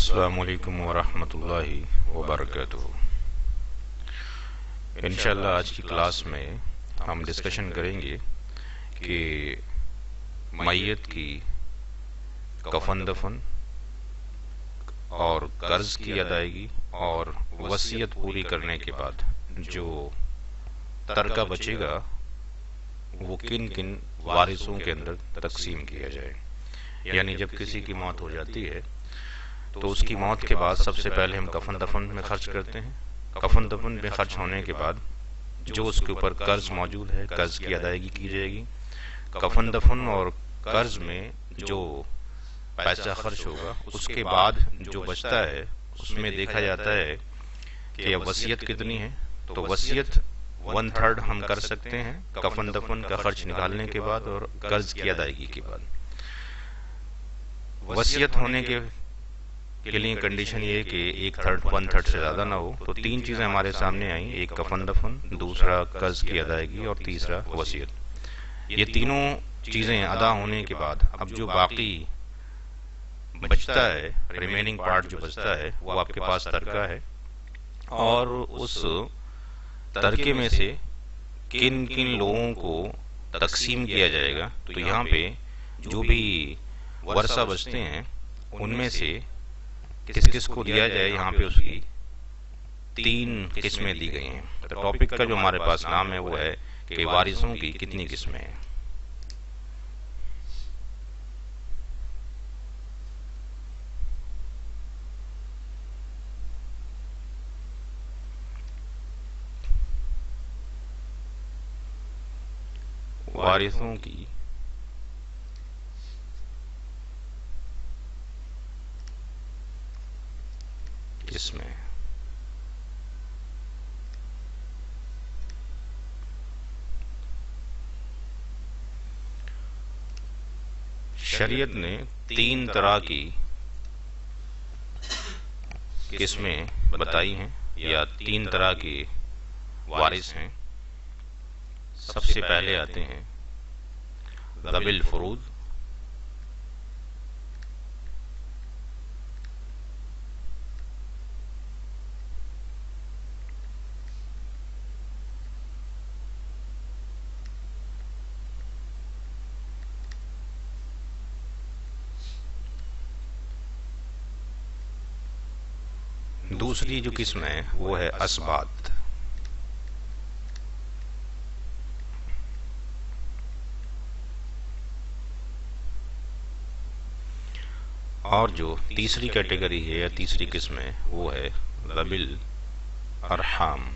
السلام علیکم ورحمۃ اللہ وبرکاتہ۔ انشاءاللہ آج کی کلاس میں ہم ڈسکشن کریں گے کہ میت کی کفن دفن اور قرض کی ادائیگی اور وصیت پوری کرنے کے بعد جو ترکہ بچے گا وہ کن کن وارثوں کے اندر تقسیم کیا جائے۔ یعنی جب کسی کی موت ہو جاتی ہے تو اس کی موت کے بعد سب سے پہلے ہم کفن دفن میں خرچ کرتے ہیں۔ کفن دفن میں خرچ ہونے کے بعد جو اس کے اوپر قرض موجود ہے قرض کی ادائیگی کی جائے گی۔ کفن دفن اور قرض میں جو پیسہ خرچ ہوگا اس کے بعد جو بچتا ہے اس میں دیکھا جاتا ہے کہ اب وصیت کتنی ہے، تو وصیت 1/3 ہم کر سکتے ہیں کفن دفن کا خرچ نکالنے کے بعد اور قرض کی ادائیگی کے بعد۔ وصیت ہونے کے لیے کنڈیشن یہ کہ 1/3 سے زیادہ نہ ہو، تو تین چیزیں ہمارے سامنے آئیں، ایک کفن دفن، دوسرا قرض کی ادائیگی اور تیسرا وصیت۔ یہ تینوں چیزیں ادا ہونے کے بعد اب جو باقی بچتا ہے، ریمیننگ پارٹ جو بچتا ہے وہ آپ کے پاس ترکہ ہے، اور اس ترکے میں سے کن کن لوگوں کو تقسیم کیا جائے گا۔ تو یہاں پہ جو بھی ورثہ بچتے ہیں ان میں سے کس کس کو دیا جائے، یہاں پہ اس کی 3 قسمیں دی گئی ہیں۔ تو ٹاپک کا جو ہمارے پاس نام ہے وہ ہے کہ وارثوں کی کتنی قسمیں ہیں۔ وارثوں کی قسمیں۔ شریعت نے 3 طرح کی قسمیں بتائی ہیں یا 3 طرح کے وارث ہیں۔ سب سے پہلے آتے ہیں ذوی الفروض، دوسری جو قسم ہے وہ ہے اسبات، اور جو تیسری کیٹیگری ہے یا تیسری قسم ہے وہ ہے ذوی الارحام۔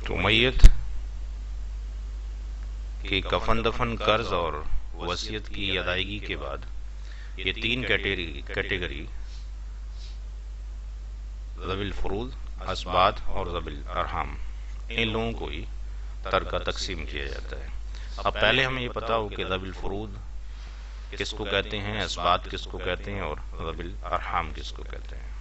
تو میت کی کفن دفن، قرض اور وصیت کی ادائیگی کے بعد یہ 3 کیٹیگری ذوی الفروض، اسبات اور ذوی الارحام، ان لوگوں کو ہی ترکہ تقسیم کیا جاتا ہے۔ اب پہلے ہمیں یہ پتا ہو کہ ذوی الفروض کس کو کہتے ہیں، اسبات کس کو کہتے ہیں اور ذوی الارحام کس کو کہتے ہیں۔